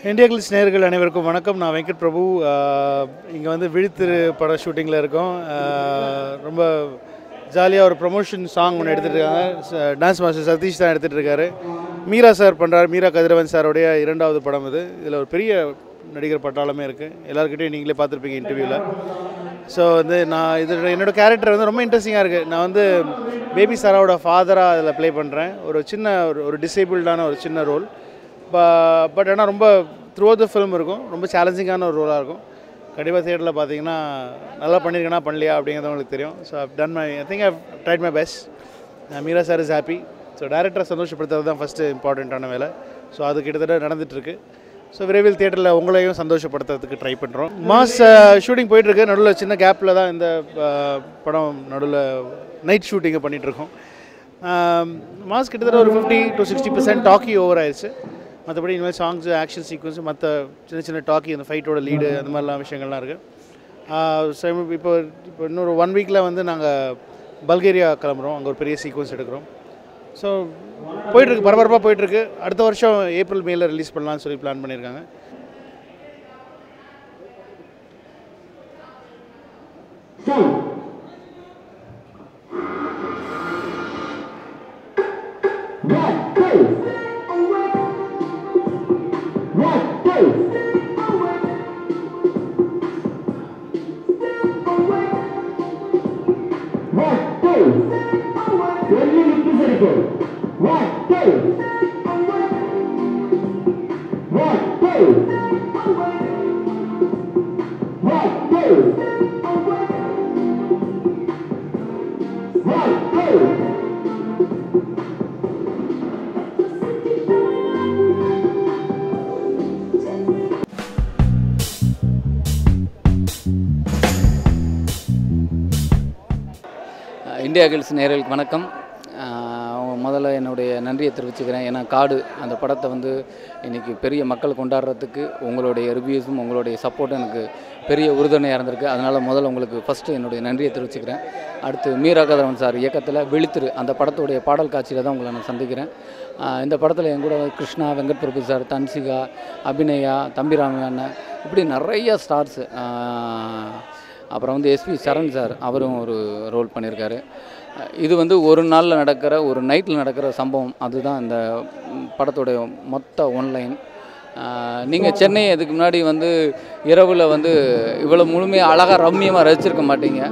India glitz நேயர்கள் அனைவருக்கும் வணக்கம். நான் வெங்கட் பிரபு. இங்கே வந்து விழித்திரு பட ஷூட்டிங்கில் இருக்கோம். ரொம்ப ஜாலியாக ஒரு ப்ரொமோஷன் சாங் ஒன்று எடுத்துகிட்டு இருக்காங்க. டான்ஸ் மாஸ்டர் சதீஷ் தான் எடுத்துகிட்டு இருக்காரு. மீரா சார் பண்ணுறாரு. மீரா கதிரவன் சாரோடைய 2வது படம் இது. இதில் ஒரு பெரிய நடிகர் பட்டாளமே இருக்குது. எல்லாருக்கிட்டையும் நீங்களே பார்த்துருப்பீங்க இன்டர்வியூவில். ஸோ வந்து நான் என்னோடய கேரக்டர் வந்து ரொம்ப இன்ட்ரெஸ்டிங்காக இருக்குது. நான் வந்து பேபி சாராவோட ஃபாதராக அதில் ப்ளே பண்ணுறேன். ஒரு சின்ன ஒரு டிசேபிள்டான ஒரு சின்ன ரோல். பட் ஆனால் ரொம்ப த்ரூ த ஃபிலிம் இருக்கும். ரொம்ப சேலஞ்சிங்கான ஒரு ரோலாக இருக்கும். கண்டிப்பாக தியேட்டரில் பார்த்தீங்கன்னா நல்லா பண்ணியிருக்கேனா பண்ணலையா அப்படிங்கிறது உங்களுக்கு தெரியும். So I think I tried my best. Meera sir is happy. So டைரக்டரை சந்தோஷப்படுத்துறது தான் ஃபஸ்ட்டு இம்பார்ட்டண்ட்டான வேலை. ஸோ அது கிட்டத்தட்ட நடந்துகிட்ருக்கு. ஸோ விரைவில் தியேட்டரில் உங்களையும் சந்தோஷப்படுத்துறதுக்கு ட்ரை பண்ணுறோம். மாஸ் ஷூட்டிங் போயிட்டுருக்கு. நடுவில் சின்ன கேப்பில் தான் இந்த படம் நடுவில் நைட் ஷூட்டிங்கை பண்ணிகிட்ருக்கோம். மாஸ் கிட்டத்தட்ட ஒரு 50 to 60% டாக்கி ஓவர் ஆயிடுச்சு. மற்றபடி இனிமேல் சாங்ஸு, ஆக்ஷன் சீக்வன்ஸு, மற்ற சின்ன சின்ன டாக்கி, அந்த ஃபைட்டோட லீடு, அந்த மாதிரிலாம் விஷயங்கள்லாம் இருக்குது. ஸோ இப்போ இன்னொரு 1 வீக்கில் வந்து நாங்கள் பல்கேரியா கிளம்புறோம். அங்கே ஒரு பெரிய சீக்வன்ஸ் எடுக்கிறோம். ஸோ போயிட்டுருக்கு, பரபரப்பாக போயிட்டுருக்கு. அடுத்த வருஷம் ஏப்ரல் மேல ரிலீஸ் பண்ணலான்னு சொல்லி பிளான் பண்ணியிருக்காங்க. இந்தியா கிளிட்ஸ் நேயர்களுக்கு வணக்கம். முதல்ல என்னுடைய நன்றியை தெரிவிச்சுக்கிறேன். ஏன்னா காடு அந்த படத்தை வந்து இன்றைக்கி பெரிய மக்கள் கொண்டாடுறதுக்கு உங்களுடைய ரிவ்யூஸும் உங்களுடைய சப்போர்ட்டும் எனக்கு பெரிய உறுதுணையாக இருந்திருக்கு. அதனால் முதல்ல உங்களுக்கு ஃபஸ்ட்டு என்னுடைய நன்றியை தெரிவிச்சுக்கிறேன். அடுத்து மீரா கதிரவன் சார் இயக்கத்தில் விழித்திரு அந்த படத்துடைய பாடல் காட்சியில் தான் உங்களை நான் சந்திக்கிறேன். இந்த படத்தில் என் கூட கிருஷ்ணா, வெங்கட் பிரபு சார், தன்சிகா, அபிநயா, தம்பிராம அண்ணன், இப்படி நிறைய ஸ்டார்ஸு. அப்புறம் வந்து எஸ்பி சரண் சார் அவரும் ஒரு ரோல் பண்ணியிருக்காரு. இது வந்து ஒரு நாளில் நடக்கிற, ஒரு நைட்டில் நடக்கிற சம்பவம். அதுதான் இந்த படத்துடைய மொத்த ஒன்லைன். நீங்கள் சென்னை இதுக்கு முன்னாடி வந்து இரவில் வந்து இவ்வளோ முழுமையாக அழகாக ரம்மியமாக ரசிச்சிருக்க மாட்டீங்க.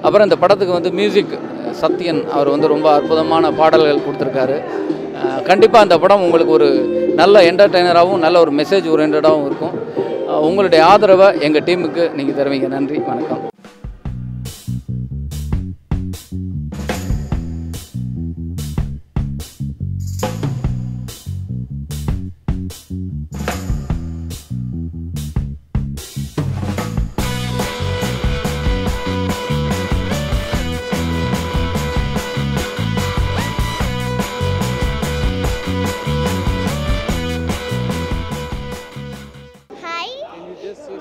அப்புறம் இந்த படத்துக்கு வந்து மியூசிக் சத்யன் அவர் வந்து ரொம்ப அற்புதமான பாடல்கள் கொடுத்துருக்காரு. கண்டிப்பாக அந்த படம் உங்களுக்கு ஒரு நல்ல என்டர்டெய்னராகவும் நல்ல ஒரு மெசேஜ் ஓரியன்டாகவும் இருக்கும். உங்களுடைய ஆதரவை எங்கள் டீமுக்கு நீங்கள் தருவீங்க. நன்றி, வணக்கம்.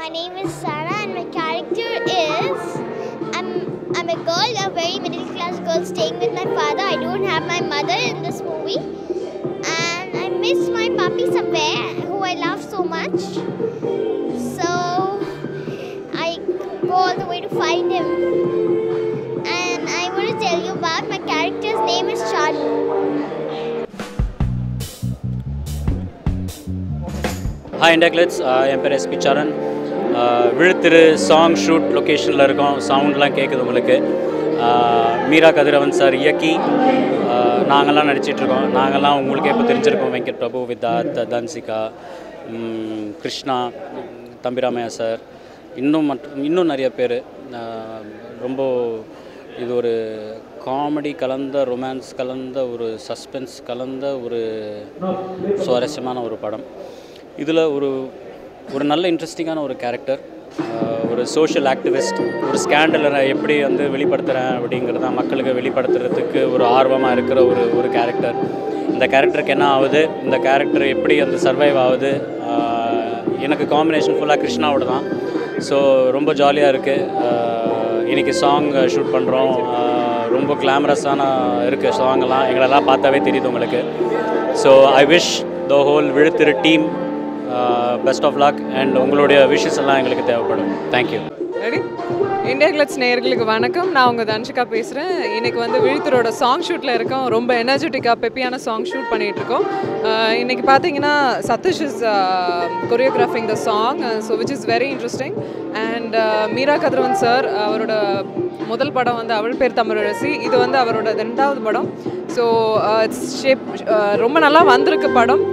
My name is Sarah and my character is I'm a girl, a very middle class girl staying with my father. I don't have my mother in this movie and I miss my puppy somewhere who I love so much. So I go all the way to find him. And I want to tell you about my character's name is Charu. Hi India Glitz, என் பேர் SP சரண். விழுத்திரு song shoot லொக்கேஷனில் இருக்கோம். சவுண்ட்லாம் கேட்குது உங்களுக்கு. Meera Kathiravan sir இயக்கி நாங்கள்லாம் நடிச்சிட்ருக்கோம். நாங்கள்லாம் உங்களுக்கு எப்போ தெரிஞ்சிருக்கோம். வெங்கட் பிரபு, வித்தார்த், தன்சிகா, கிருஷ்ணா, தம்பிராமையா சார், இன்னும் நிறைய பேர். ரொம்ப இது ஒரு காமெடி கலந்த, ரொமான்ஸ் கலந்த, ஒரு சஸ்பென்ஸ் கலந்த ஒரு சுவாரஸ்யமான ஒரு படம். இதில் ஒரு நல்ல இன்ட்ரெஸ்டிங்கான ஒரு கேரக்டர், ஒரு சோஷியல் ஆக்டிவிஸ்ட், ஒரு ஸ்கேண்டலை எப்படி வந்து வெளிப்படுத்துகிறேன் அப்படிங்கிறத மக்களுக்கு வெளிப்படுத்துறதுக்கு ஒரு ஆர்வமாக இருக்கிற ஒரு கேரக்டர். இந்த கேரக்டருக்கு என்ன ஆகுது, இந்த கேரக்டர் எப்படி அந்த சர்வைவ் ஆகுது. எனக்கு காம்பினேஷன் ஃபுல்லாக கிருஷ்ணாவோட தான். ஸோ ரொம்ப ஜாலியாக இருக்குது. இன்றைக்கி சாங் ஷூட் பண்ணுறோம். ரொம்ப கிளாமரஸான இருக்குது சாங்கெல்லாம். எங்களெல்லாம் பார்த்தாவே தெரியுது உங்களுக்கு. So I wish the whole Vizhithiru team best of luck and உங்களுடைய விஷஸ் எல்லாம் எங்களுக்கு தேவைப்படும். தேங்க்யூ. ரெடி? இந்தியா கிளட்ஸ் நேயர்களுக்கு வணக்கம். நான் உங்கள் தன்ஷிகா பேசுகிறேன். இன்றைக்கி வந்து விழித்திரோட சாங் ஷூட்டில் இருக்கோம். ரொம்ப எனர்ஜெட்டிக்காக பெப்பியான சாங் ஷூட் பண்ணிகிட்ருக்கோம். இன்றைக்கி பார்த்தீங்கன்னா Sathish is choreographing the song, so which is very interesting. And Meera Kathiravan sir, அவரோட முதல் படம் வந்து அவள் பேர் தமிழரசி. இது வந்து அவரோட 2வது படம். ஸோ இட்ஸ் ஷேப் ரொம்ப நல்லா வந்திருக்கு படம்.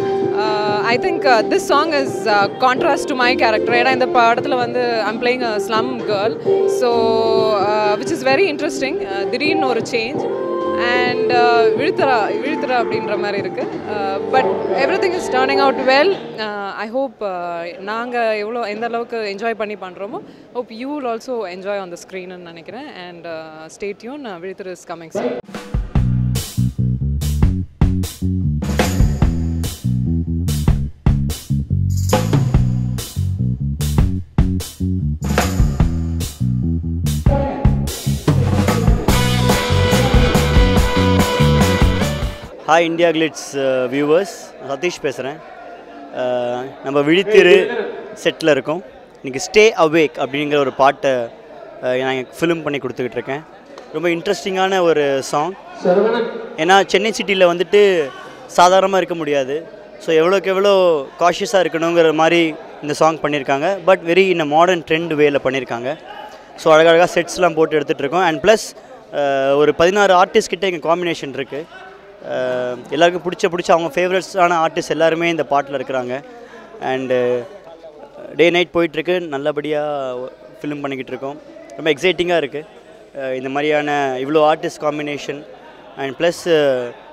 I think this song is contrast to my character. ஏன்னா இந்த படத்தில் வந்து I'm playing a slum girl, so which is very interesting. திடீர்னு ஒரு சேஞ்ச் அண்ட் விழுத்தரா அப்படின்ற மாதிரி இருக்குது. But everything is turning out well. I hope நாங்கள் எந்த அளவுக்கு என்ஜாய் பண்ணி பண்ணுறோமோ, hope you will also enjoy on the ஸ்க்ரீன்னு நினைக்கிறேன். And stay tune. Vizhithiru is coming soon. Hi India glitz viewers, Sathish பேசுகிறேன். நம்ம விழித்திரு செட்டில் இருக்கோம். இன்றைக்கி ஸ்டே அவேக் அப்படிங்கிற ஒரு பாட்டை நான் ஃபிலிம் பண்ணி கொடுத்துக்கிட்டு இருக்கேன். ரொம்ப இன்ட்ரெஸ்டிங்கான ஒரு சாங். ஏன்னா சென்னை சிட்டியில் வந்துட்டு சாதாரணமாக இருக்க முடியாது. ஸோ எவ்வளோக்கு எவ்வளோ காஷியஸாக இருக்கணுங்கிற மாதிரி இந்த சாங் பண்ணியிருக்காங்க. But very in a modern trend வேல பண்ணியிருக்காங்க. ஸோ அழகழகாக செட்ஸ்லாம் போட்டு எடுத்துகிட்ருக்கோம். அண்ட் ப்ளஸ் ஒரு 16 ஆர்டிஸ்ட் கிட்டே இங்கே காம்பினேஷன் இருக்குது. எல்லாருக்கும் பிடிச்ச அவங்க ஃபேவரட்ஸான ஆர்டிஸ்ட் எல்லாருமே இந்த பாட்டில் இருக்கிறாங்க. அண்டு டே நைட் போயிட்டுருக்கு. நல்லபடியாக ஃபிலிம் பண்ணிக்கிட்டு இருக்கோம். ரொம்ப எக்ஸைட்டிங்காக இருக்குது இந்த மாதிரியான இவ்வளோ ஆர்டிஸ்ட் காம்பினேஷன். அண்ட் ப்ளஸ்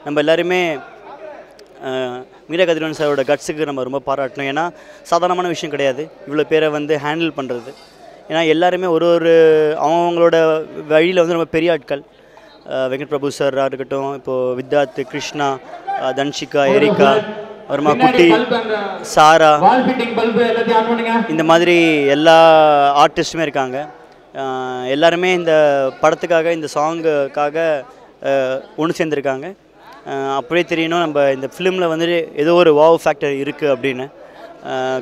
நம்ம எல்லாருமே மீரா கதிரவன் சாரோட கட்ஸுக்கு நம்ம ரொம்ப பாராட்டணும். ஏன்னா சாதாரணமான விஷயம் கிடையாது இவ்வளோ பேரை வந்து ஹேண்டில் பண்ணுறது. ஏன்னா எல்லாருமே ஒரு அவங்களோட வழியில் வந்து ரொம்ப பெரிய ஆட்கள். வெங்கட் பிரபு சாராக இருக்கட்டும், இப்போது வித்தார்த், கிருஷ்ணா, தன்ஷிகா, எரிகா, அப்புறமா குட்டி, சாரா, இந்த மாதிரி எல்லா ஆர்டிஸ்ட்டுமே இருக்காங்க. எல்லாருமே இந்த படத்துக்காக, இந்த சாங்குக்காக ஒன்று சேர்ந்துருக்காங்க. அப்படியே தெரியணும் நம்ம இந்த ஃபிலிமில் வந்துட்டு ஏதோ ஒரு வாவ் ஃபேக்டர் இருக்குது அப்படின்னு.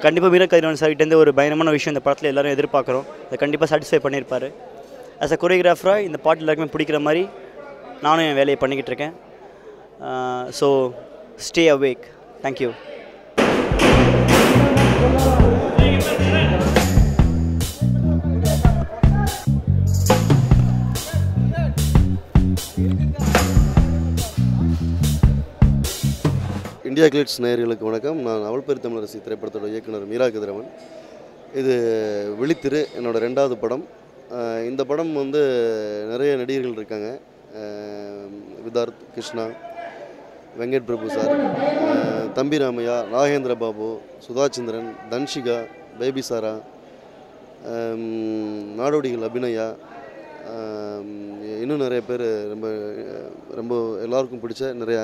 கண்டிப்பாக மீரா கதிரவன் சார்கிட்டேருந்து ஒரு பயங்கரமான விஷயம் இந்த படத்தில் எல்லோரும் எதிர்பார்க்குறோம். அதை கண்டிப்பாக சாட்டிஸ்ஃபை பண்ணியிருப்பார். ஆஸ் அ கொரியோகிராஃபராக இந்த பாட்டு எல்லாருக்குமே பிடிக்கிற மாதிரி நானும் என் வேலையை பண்ணிக்கிட்டு இருக்கேன். So stay awake. Thank you. India glitz நேயர்களுக்கு வணக்கம். நான் அவள் பேர் தமிழரசி திரைப்படத்தோட இயக்குனர் மீரா கதிரவன். இது விழித்திரு என்னோட 2வது படம். இந்த படம் வந்து நிறைய நடிகர்கள் இருக்காங்க. விதார்த், கிருஷ்ணா, வெங்கட் பிரபு சார், தம்பி ராமையா, நாகேந்திர பாபு, சுதாச்சந்திரன், தன்ஷிகா, பேபி சாரா, நாடோடிகள் அபிநயா, இன்னும் நிறைய பேர் ரொம்ப ரொம்ப எல்லாருக்கும் பிடிச்ச நிறைய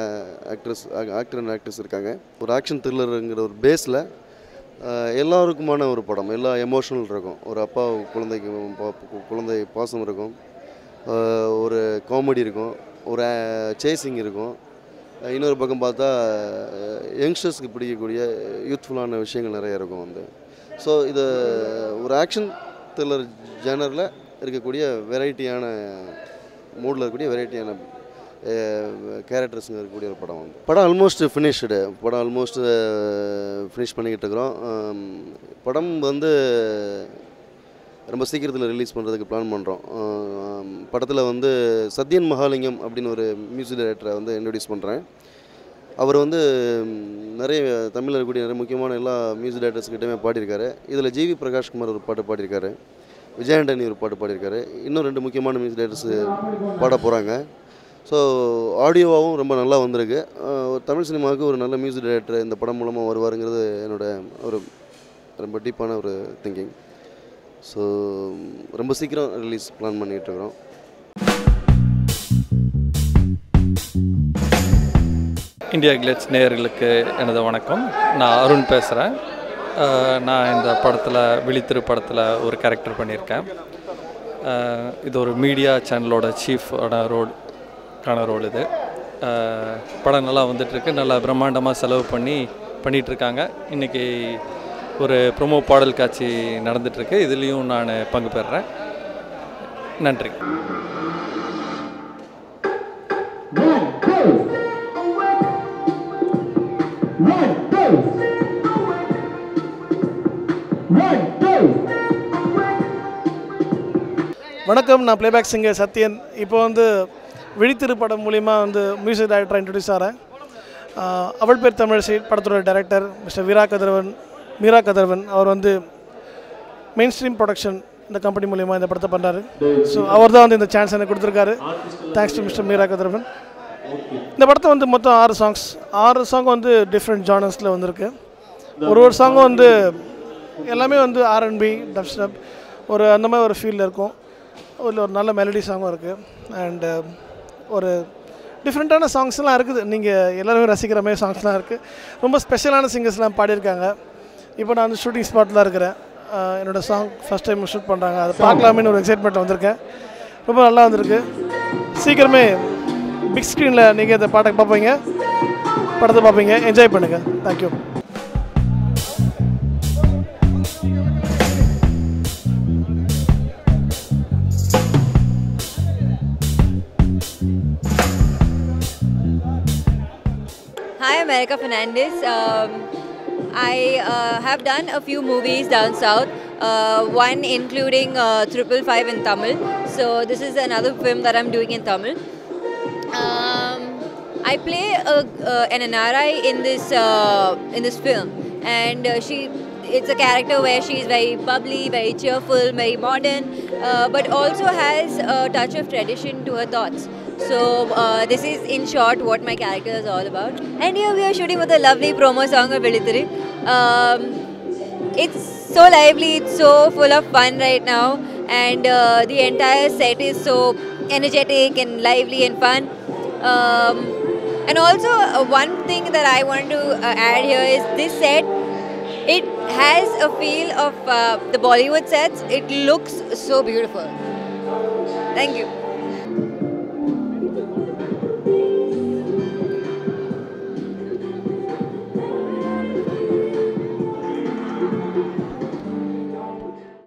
ஆக்டர் அண்ட் ஆக்ட்ரஸ் இருக்காங்க. ஒரு ஆக்ஷன் த்ரில்லருங்கிற ஒரு பேஸில் எல்லாருக்குமான ஒரு படம். எல்லா எமோஷனல் இருக்கும். ஒரு அப்பா குழந்தை பாசம் இருக்கும், ஒரு காமெடி இருக்கும், ஒரு சேசிங் இருக்கும். இன்னொரு பக்கம் பார்த்தா யங்ஸ்டர்ஸ்க்கு பிடிக்கக்கூடிய யூத்ஃபுல்லான விஷயங்கள் நிறைய இருக்கும் வந்து. ஸோ இது ஒரு ஆக்ஷன் த்ரில்லர் ஜேனரில் இருக்கக்கூடிய வெரைட்டியான மூடில் இருக்கக்கூடிய வெரைட்டியான கேரக்டர்ஸுங்க இருக்கக்கூடிய ஒரு படம் வந்து. படம் ஆல்மோஸ்ட் ஃபினிஷ்டு. படம் ஆல்மோஸ்ட் ஃபினிஷ் பண்ணிக்கிட்டு இருக்கிறோம். படம் வந்து ரொம்ப சீக்கிரத்தில் ரிலீஸ் பண்ணுறதுக்கு பிளான் பண்ணுறோம். படத்தில் வந்து சத்யன் மகாலிங்கம் அப்படின்னு ஒரு மியூசிக் டைரக்டரை வந்து இன்ட்ரடியூஸ் பண்ணுறேன். அவர் வந்து நிறைய தமிழில் இருக்கக்கூடிய நிறைய முக்கியமான எல்லா மியூசிக் டைரக்டர்ஸ்கிட்டையுமே பாடியிருக்காரு. இதில் ஜிவி பிரகாஷ்குமார் ஒரு பாட்டு பாடியிருக்காரு, விஜயாண்டனி ஒரு பாட்டு பாடியிருக்காரு, இன்னும் 2 முக்கியமான மியூசிக் டைரக்டர்ஸ் பாட போகிறாங்க. ஸோ ஆடியோவாகவும் ரொம்ப நல்லா வந்திருக்கு. தமிழ் சினிமாவுக்கு ஒரு நல்ல மியூசிக் டைரக்டர் இந்த படம் மூலமாக வருவாருங்கிறது என்னோடய ஒரு ரொம்ப டீப்பான ஒரு திங்கிங். ஸோ ரொம்ப சீக்கிரம் ரிலீஸ் பிளான் பண்ணிகிட்ருக்குறோம். இந்தியா கிளிட்ஸ் நேயர்களுக்கு எனது வணக்கம். நான் அருண் பேசுகிறேன். நான் இந்த படத்தில் விழித்திரு படத்தில் ஒரு கேரக்டர் பண்ணியிருக்கேன். இது ஒரு மீடியா சேனலோட சீஃபான ரோல் இது. படம் நல்லா வந்துட்டுருக்கு. நல்லா பிரம்மாண்டமாக செலவு பண்ணிகிட்ருக்காங்க. இன்றைக்கி ஒரு ப்ரோமோ பாடல் காட்சி நடந்துகிட்ருக்கு. இதுலேயும் நான் பங்கு பெறுறேன். நன்றி. வணக்கம், நான் பிளேபேக் சிங்கர் சத்யன். இப்போ வந்து விழித்திரு படம் மூலிமா வந்து மியூசிக் டைரக்டராக இன்ட்ரடியூஸ் ஆகிறேன். அவள் பேர் தமிழிசை படத்தோட டைரக்டர் மிஸ்டர் மீரா கதிரவன் அவர் வந்து மெயின் ஸ்ட்ரீம் ப்ரொடக்ஷன் இந்த கம்பெனி மூலிமா இந்த படத்தை பண்ணுறாரு. ஸோ அவர் தான் வந்து இந்த சான்ஸ் எனக்கு கொடுத்துருக்காரு. தேங்க்ஸ் டு மிஸ்டர் மீரா கதிரவன். இந்த படத்தை வந்து மொத்தம் 6 சாங் வந்து டிஃப்ரெண்ட் ஜானர்ஸில் வந்திருக்கு. ஒரு சாங்கும் வந்து எல்லாமே வந்து R&B டப்ஸ்டப் ஒரு அந்த மாதிரி ஒரு ஃபீலில் இருக்கும். ஒரு நல்ல மெலடி சாங்கும் இருக்குது. அண்டு ஒரு டிஃப்ரெண்ட்டான சாங்ஸ்லாம் இருக்குது. நீங்கள் எல்லோருமே ரசிக்கிற மாதிரி சாங்ஸ்லாம் இருக்குது. ரொம்ப ஸ்பெஷலான சிங்கர்ஸ்லாம் பாடியிருக்காங்க. இப்போ நான் வந்து ஷூட்டிங் ஸ்பாட்டில் இருக்கிறேன். என்னோடய சாங் ஃபஸ்ட் டைம் ஷூட் பண்ணுறாங்க. அதை பார்க்கலாமேன்னு ஒரு எக்ஸைட்மெண்ட் வந்திருக்கேன். ரொம்ப நல்லா வந்திருக்கு. சீக்கிரமே பிக் ஸ்க்ரீனில் நீங்கள் இந்த படத்தை பார்ப்பீங்க, என்ஜாய் பண்ணுங்கள். Thank you. Hi, I'm Erica Fernandez. I have done a few movies down south, one including 555 in Tamil. So this is another film that I'm doing in Tamil. I play an NRI in this film, and it's a character where she is very bubbly, very cheerful, very modern, but also has a touch of tradition to her thoughts. So this is in short what my character is all about. And here we are shooting with a lovely promo song of Vilithiri. It's so lively, it's so full of fun right now, and the entire set is so energetic and lively and fun. And also one thing that I want to add here is this set, it has a feel of the Bollywood sets. It looks so beautiful. Thank you.